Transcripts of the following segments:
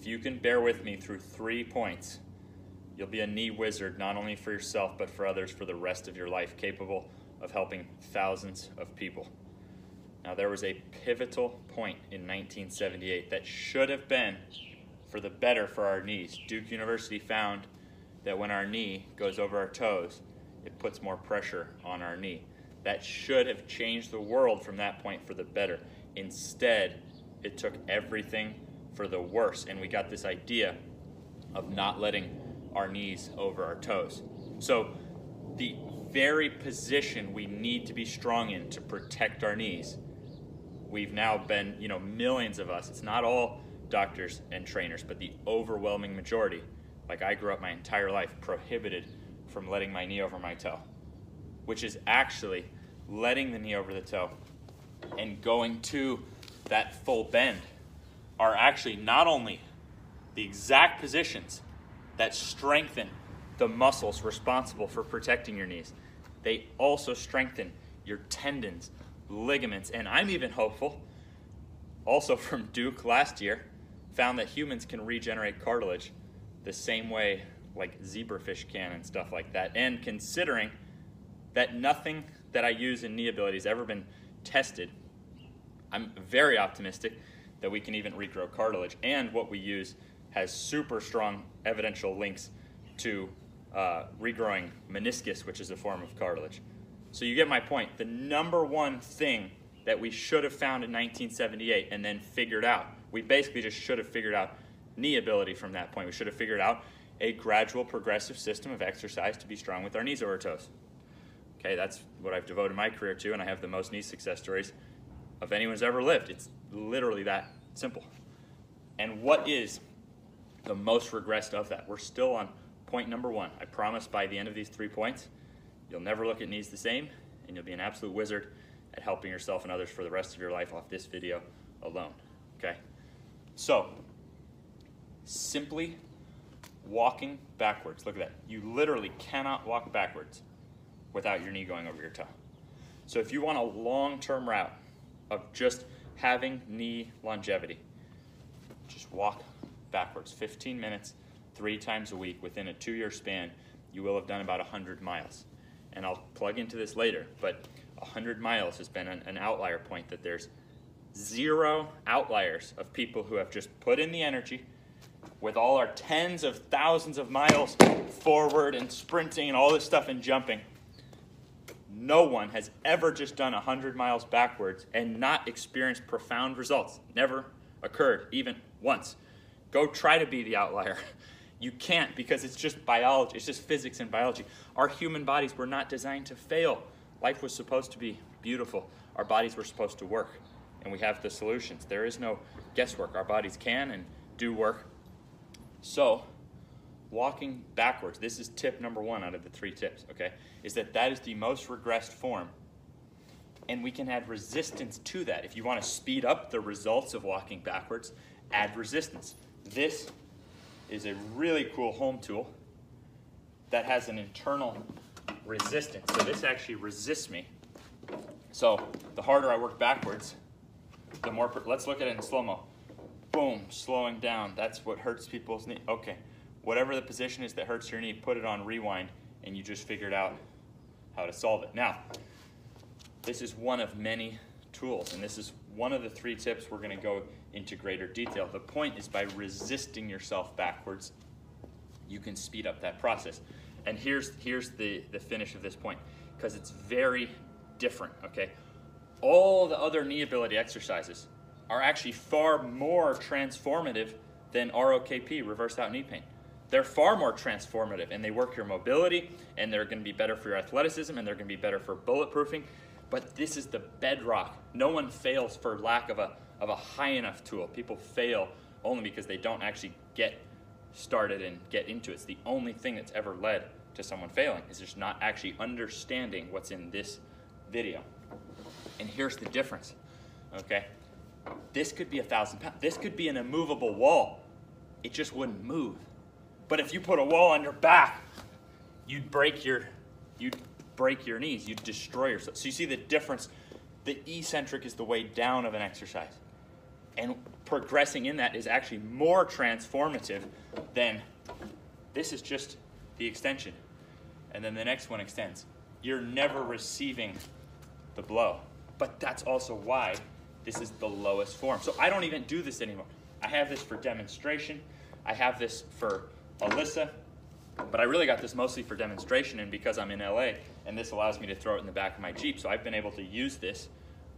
if you can bear with me through 3 points, you'll be a knee wizard, not only for yourself, but for others for the rest of your life, capable of helping thousands of people. Now, there was a pivotal point in 1978 that should have been for the better for our knees. Duke University found that when our knee goes over our toes, it puts more pressure on our knee. That should have changed the world from that point for the better. Instead, it took everything for the worse, and we got this idea of not letting our knees over our toes. So the very position we need to be strong in to protect our knees, we've now been, millions of us, it's not all doctors and trainers, but the overwhelming majority, like I grew up my entire life, prohibited from letting my knee over my toe, which is actually letting the knee over the toe and going to that full bend are actually not only the exact positions that strengthen the muscles responsible for protecting your knees, they also strengthen your tendons, ligaments, and I'm even hopeful, also from Duke last year, found that humans can regenerate cartilage the same way like zebrafish can and stuff like that. And considering that nothing that I use in knee ability has ever been tested, I'm very optimistic that we can even regrow cartilage, and what we use has super strong evidential links to regrowing meniscus, which is a form of cartilage. So you get my point. The number one thing that we should have found in 1978 and then figured out, we basically just should have figured out knee ability from that point. We should have figured out a gradual progressive system of exercise to be strong with our knees over our toes. Okay, that's what I've devoted my career to, and I have the most knee success stories of anyone who's ever lived. It's literally that simple. And what is the most regressed of that? We're still on point number 1. I promise by the end of these 3 points, you'll never look at knees the same, and you'll be an absolute wizard at helping yourself and others for the rest of your life off this video alone. Okay? So, simply walking backwards. Look at that. You literally cannot walk backwards without your knee going over your toe. So if you want a long-term route of just having knee longevity, just walk backwards 15 minutes 3 times a week. Within a 2-year span, you will have done about 100 miles. And I'll plug into this later, but 100 miles has been an outlier point, that there's 0 outliers of people who have just put in the energy with all our tens of thousands of miles forward and sprinting and all this stuff and jumping. No one has ever just done 100 miles backwards and not experienced profound results. Never occurred, even once. Go try to be the outlier. You can't, because it's just biology. It's just physics and biology. Our human bodies were not designed to fail. Life was supposed to be beautiful. Our bodies were supposed to work, and we have the solutions. There is no guesswork. Our bodies can and do work. So, walking backwards, this is tip number 1 out of the 3 tips, okay, is that is the most regressed form, and we can add resistance to that. If you want to speed up the results of walking backwards, add resistance. This is a really cool home tool that has an internal resistance. So this actually resists me. So the harder I work backwards, the more, let's look at it in slow-mo. Boom, slowing down. That's what hurts people's knee. Okay, whatever the position is that hurts your knee, put it on rewind, and you just figured out how to solve it. Now, this is one of many tools, and this is one of the 3 tips we're going to go into greater detail. The point is, by resisting yourself backwards, you can speed up that process. And here's the finish of this point, because it's very different, okay? All the other knee ability exercises are actually far more transformative than ROKP, reverse out knee pain. They're far more transformative, and they work your mobility, and they're going to be better for your athleticism, and they're going to be better for bulletproofing. But this is the bedrock. No one fails for lack of a high enough tool. People fail only because they don't actually get started and get into it. It's the only thing that's ever led to someone failing, is just not actually understanding what's in this video. And here's the difference, okay? This could be 1,000 pounds. This could be an immovable wall. It just wouldn't move. But if you put a wall on your back, you'd break your knees, you'd destroy yourself. So you see the difference. The eccentric is the way down of an exercise. And progressing in that is actually more transformative than this is just the extension. And then the next one extends. You're never receiving the blow. But that's also why this is the lowest form. So I don't even do this anymore. I have this for demonstration. I have this for Alyssa. But I really got this mostly for demonstration and because I'm in LA and this allows me to throw it in the back of my Jeep. So I've been able to use this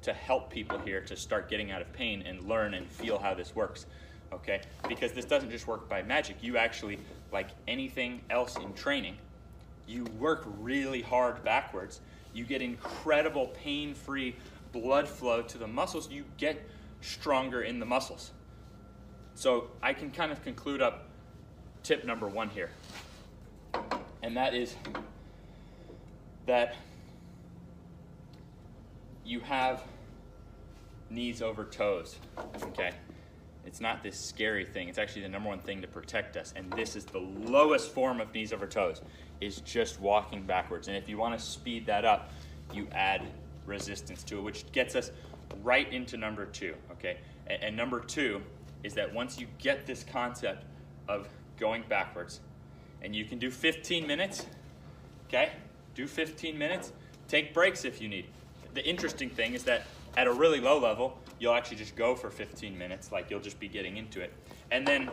to help people here to start getting out of pain and learn and feel how this works, okay? Because this doesn't just work by magic. You actually, like anything else in training, you work really hard backwards. You get incredible pain-free blood flow to the muscles. You get stronger in the muscles. So I can kind of conclude up tip number 1 here. And that is that you have knees over toes, okay? It's not this scary thing. It's actually the number 1 thing to protect us. And this is the lowest form of knees over toes, is just walking backwards. And if you want to speed that up, you add resistance to it, which gets us right into number 2, okay? And number 2 is that once you get this concept of going backwards, and you can do 15 minutes, okay? Do 15 minutes. Take breaks if you need. The interesting thing is that at a really low level, you'll actually just go for 15 minutes, like you'll just be getting into it. And then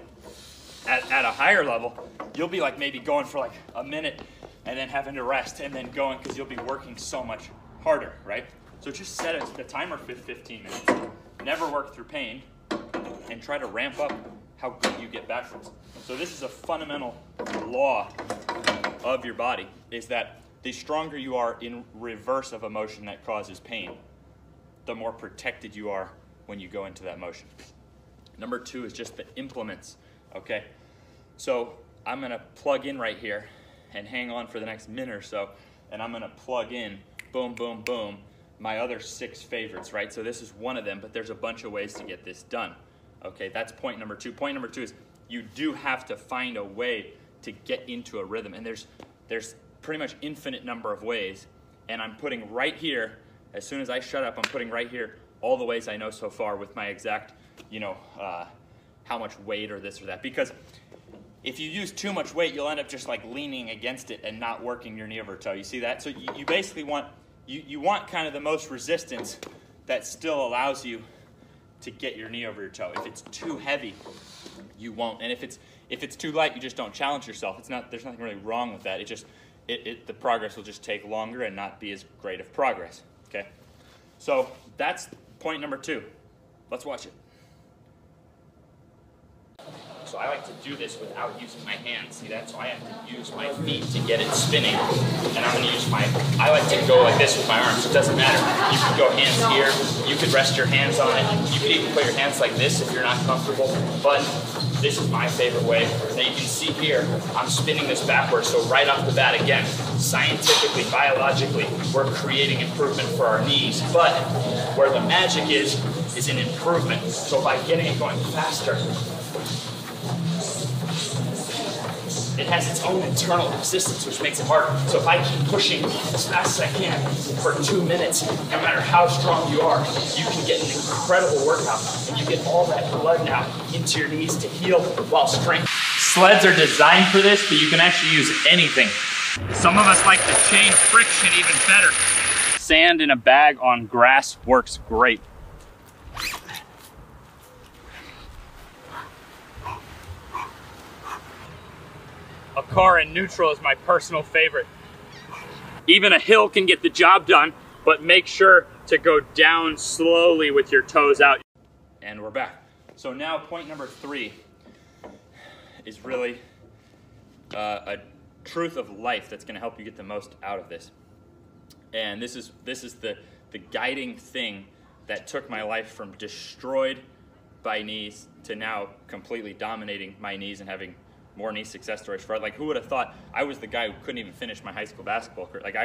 at a higher level, you'll be like maybe going for like a minute and then having to rest and then going because you'll be working so much harder, right? So just set a timer for 15 minutes, never work through pain, and try to ramp up how good you get backwards. So this is a fundamental law of your body, is that the stronger you are in reverse of a motion that causes pain, the more protected you are when you go into that motion. Number 2 is just the implements, okay? So I'm gonna plug in right here and hang on for the next minute or so, and I'm gonna plug in, boom, boom, boom, my other 6 favorites, right? So this is one of them, but there's a bunch of ways to get this done. Okay, that's point number 2. Point number 2 is you do have to find a way to get into a rhythm, and there's pretty much infinite number of ways, and I'm putting right here, as soon as I shut up, I'm putting right here all the ways I know so far with my exact, you know, how much weight or this or that. Because if you use too much weight, you'll end up just like leaning against it and not working your knee over toe. You see that? So you basically want, you want kind of the most resistance that still allows you to get your knee over your toe. If it's too heavy, you won't. And if it's too light, you just don't challenge yourself. It's not, there's nothing really wrong with that. It just, the progress will just take longer and not be as great of progress, okay? So that's point number 2. Let's watch it. So I like to do this without using my hands, see that? So I have to use my feet to get it spinning. And I'm gonna use I like to go like this with my arms. It doesn't matter. You can go hands here, you could rest your hands on it. You could even put your hands like this if you're not comfortable. But this is my favorite way. Now you can see here, I'm spinning this backwards. So right off the bat again, scientifically, biologically, we're creating improvement for our knees. But where the magic is in improvement. So by getting it going faster, it has its own internal resistance, which makes it harder. So if I keep pushing as fast as I can for 2 minutes, no matter how strong you are, you can get an incredible workout, and you get all that blood now into your knees to heal while strength. Sleds are designed for this, but you can actually use anything. Some of us like to change friction even better. Sand in a bag on grass works great. A car in neutral is my personal favorite. Even a hill can get the job done, but make sure to go down slowly with your toes out. And we're back. So now point number 3 is really a truth of life that's gonna help you get the most out of this. And this is the guiding thing that took my life from destroyed by knees to now completely dominating my knees and having more knee success stories for it. Like, who would have thought I was the guy who couldn't even finish my high school basketball career? Like,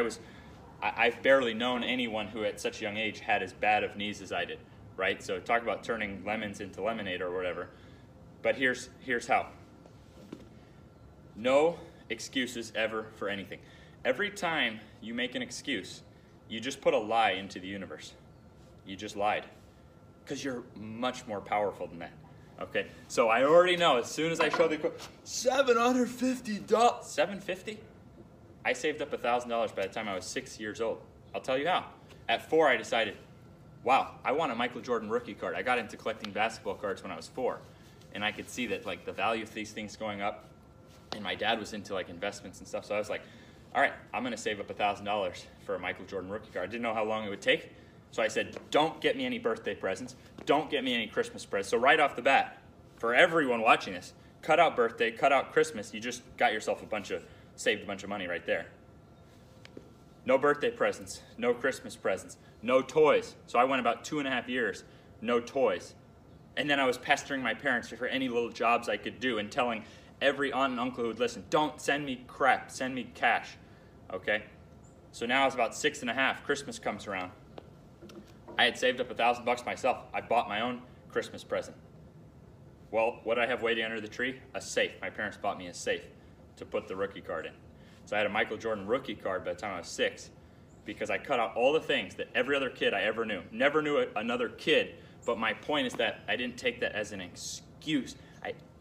I've barely known anyone who at such a young age had as bad of knees as I did, right? So talk about turning lemons into lemonade or whatever. But here's how. No excuses ever for anything. Every time you make an excuse, you just put a lie into the universe. You just lied. Because you're much more powerful than that. Okay, so I already know as soon as I show the quote, $750. $750? I saved up $1,000 by the time I was 6 years old. I'll tell you how. At 4, I decided, wow, I want a Michael Jordan rookie card. I got into collecting basketball cards when I was 4, and I could see that like the value of these things going up. And my dad was into like investments and stuff, so I was like, all right, I'm gonna save up $1,000 for a Michael Jordan rookie card. I didn't know how long it would take, so I said, don't get me any birthday presents, don't get me any Christmas presents. So right off the bat, for everyone watching this, cut out birthday, cut out Christmas, you just got yourself saved a bunch of money right there. No birthday presents, no Christmas presents, no toys. So I went about 2.5 years, no toys. And then I was pestering my parents for any little jobs I could do and telling every aunt and uncle who would listen, don't send me crap, send me cash, okay? So now it's about 6.5, Christmas comes around. I had saved up $1,000 myself. I bought my own Christmas present. Well, what did I have waiting under the tree? A safe. My parents bought me a safe to put the rookie card in. So I had a Michael Jordan rookie card by the time I was 6 because I cut out all the things that every other kid I ever knew. Never knew another kid, but my point is that I didn't take that as an excuse.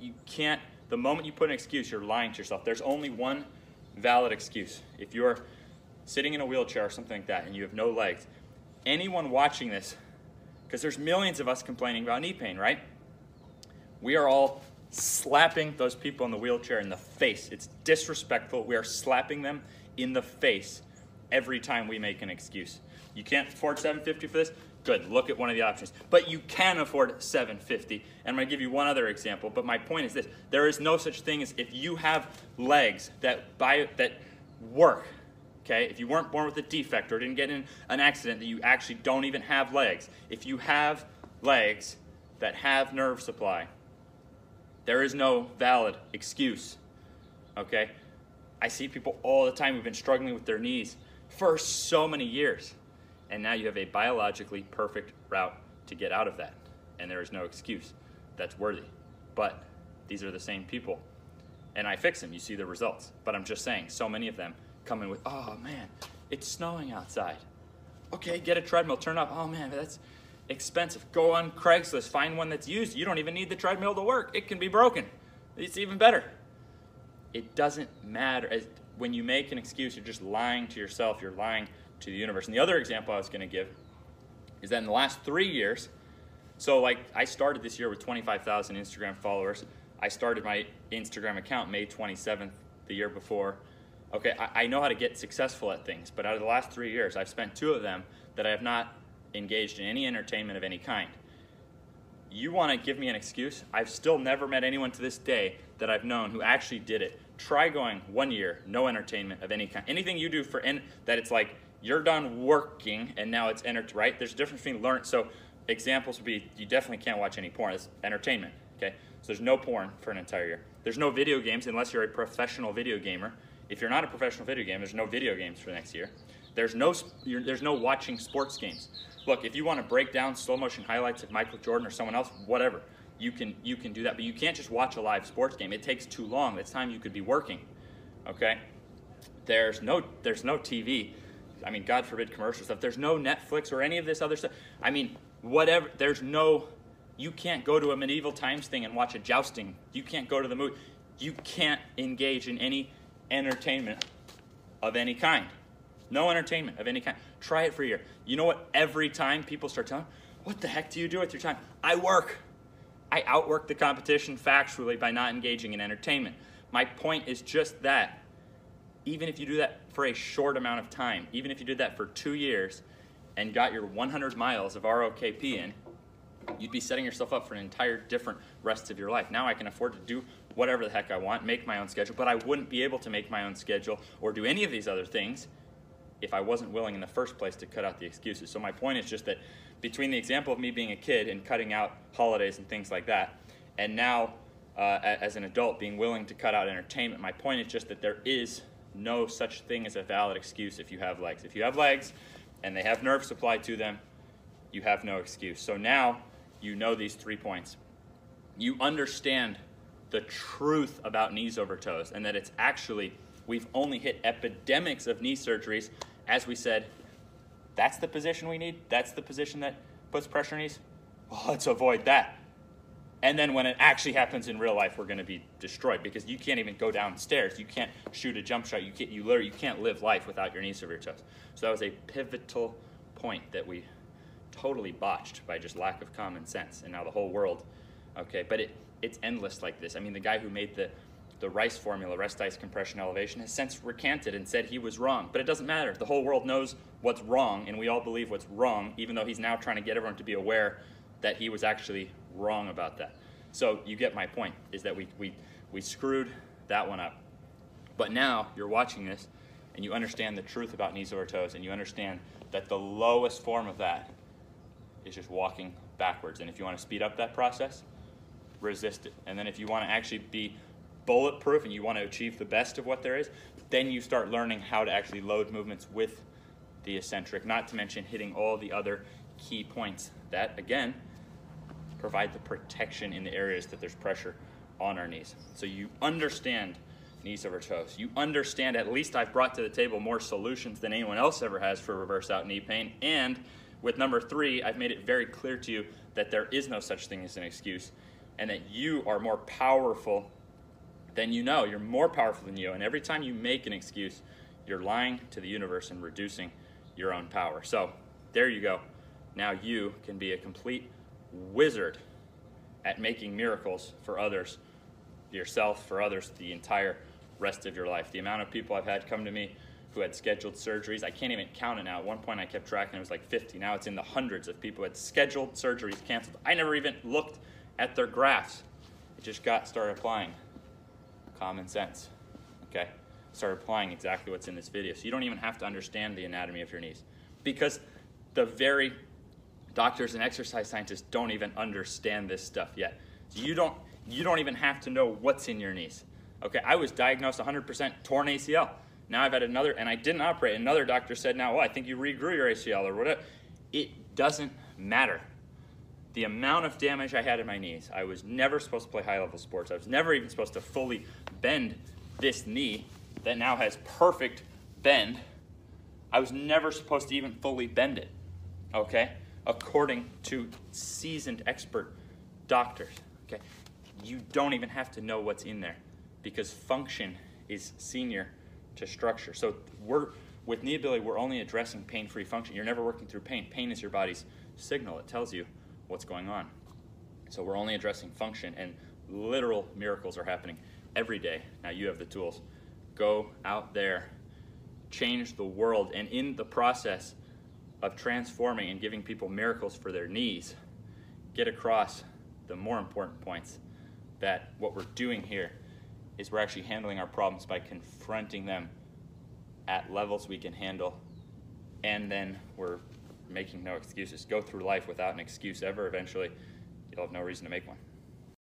You can't, the moment you put an excuse, you're lying to yourself. There's only one valid excuse. If you're sitting in a wheelchair or something like that and you have no legs, anyone watching this, because there's millions of us complaining about knee pain, right? We are all slapping those people in the wheelchair in the face. It's disrespectful. We are slapping them in the face every time we make an excuse. You can't afford $750 for this? Good, look at one of the options. But you can afford $750. And I'm going to give you one other example, but my point is this. There is no such thing as if you have legs that work, okay? If you weren't born with a defect or didn't get in an accident that you actually don't even have legs. If you have legs that have nerve supply, there is no valid excuse, okay? I see people all the time who've been struggling with their knees for so many years, and now you have a biologically perfect route to get out of that, and there is no excuse that's worthy. But these are the same people, and I fix them. You see the results. But I'm just saying, so many of them come in with, oh man, it's snowing outside. Okay, get a treadmill, turn up. Oh man, that's expensive. Go on Craigslist, find one that's used. You don't even need the treadmill to work. It can be broken. It's even better. It doesn't matter. When you make an excuse, you're just lying to yourself. You're lying to the universe. And the other example I was going to give is that in the last 3 years, so like I started this year with 25,000 Instagram followers. I started my Instagram account May 27th the year before. Okay, I know how to get successful at things, but out of the last 3 years, I've spent 2 of them that I have not engaged in any entertainment of any kind. You want to give me an excuse? I've still never met anyone to this day that I've known who actually did it. Try going 1 year, no entertainment of any kind. Anything you do for that it's like you're done working and now it's right? There's a difference between learn. So examples would be you definitely can't watch any porn. It's entertainment. Okay, so there's no porn for an entire year. There's no video games unless you're a professional video gamer. If you're not a professional video gamer, there's no video games for the next year. There's no watching sports games. Look, if you want to break down slow motion highlights of Michael Jordan or someone else, whatever, you can do that. But you can't just watch a live sports game. It takes too long. That's time you could be working. Okay? There's no TV. I mean, God forbid commercial stuff. There's no Netflix or any of this other stuff. I mean, whatever. You can't go to a medieval times thing and watch a jousting. You can't go to the movie. You can't engage in any entertainment of any kind. No entertainment of any kind. Try it for a year. You know what? Every time people start telling, what the heck do you do with your time? I work. I outwork the competition factually by not engaging in entertainment. My point is just that. Even if you do that for a short amount of time, even if you did that for 2 years and got your 100 miles of ROKP in, you'd be setting yourself up for an entire different rest of your life. Now I can afford to do whatever the heck I want, make my own schedule, but I wouldn't be able to make my own schedule or do any of these other things if I wasn't willing in the first place to cut out the excuses. So my point is just that between the example of me being a kid and cutting out holidays and things like that, and now as an adult being willing to cut out entertainment, my point is just that there is no such thing as a valid excuse if you have legs. If you have legs and they have nerve supply to them, you have no excuse. So now you know these 3 points. You understand the truth about knees over toes and that it's actually, we've only hit epidemics of knee surgeries. As we said, that's the position we need. That's the position that puts pressure on knees. well, let's avoid that. And then when it actually happens in real life, we're going to be destroyed because you can't even go downstairs. You can't shoot a jump shot. You can't live life without your knees over your toes. So that was a pivotal point that we totally botched by just lack of common sense. And now the whole world, okay, but it's endless like this. I mean, the guy who made the rice formula, rest, ice, compression, elevation, has since recanted and said he was wrong. But it doesn't matter. The whole world knows what's wrong, and we all believe what's wrong, even though he's now trying to get everyone to be aware that he was actually wrong about that. So you get my point, is that we screwed that one up. But now you're watching this, and you understand the truth about knees over toes, and you understand that the lowest form of that is just walking backwards. And if you want to speed up that process, resist it. And then if you want to actually be bulletproof and you want to achieve the best of what there is, then you start learning how to actually load movements with the eccentric, not to mention hitting all the other key points that, again, provide the protection in the areas that there's pressure on our knees. So you understand knees over toes. You understand, at least I've brought to the table more solutions than anyone else ever has for reverse out knee pain. And with number 3, I've made it very clear to you that there is no such thing as an excuse, and that you are more powerful than you know. You're more powerful than you. And every time you make an excuse, you're lying to the universe and reducing your own power. So there you go. Now you can be a complete wizard at making miracles for others, yourself, for others, the entire rest of your life. The amount of people I've had come to me who had scheduled surgeries, I can't even count it now. At one point I kept track and it was like 50. Now it's in the hundreds of people who had scheduled surgeries canceled. I never even looked at their graphs. It just started applying common sense, okay? Start applying exactly what's in this video. So you don't even have to understand the anatomy of your knees, because the very doctors and exercise scientists don't even understand this stuff yet. So you don't even have to know what's in your knees, okay? I was diagnosed 100% torn ACL. Now I've had another, and I didn't operate. Another doctor said, now, well, I think you regrew your ACL or whatever. It doesn't matter. The amount of damage I had in my knees, I was never supposed to play high-level sports. I was never even supposed to fully bend this knee that now has perfect bend. I was never supposed to even fully bend it, okay? According to seasoned expert doctors, okay? You don't even have to know what's in there, because function is senior to structure. So with knee ability, we're only addressing pain-free function. You're never working through pain. Pain is your body's signal. It tells you what's going on. So we're only addressing function, and literal miracles are happening every day. Now you have the tools. Go out there, change the world, and in the process of transforming and giving people miracles for their knees, get across the more important points, that what we're doing here is we're actually handling our problems by confronting them at levels we can handle, and then we're making no excuses. Go through life without an excuse ever. Eventually, you'll have no reason to make one.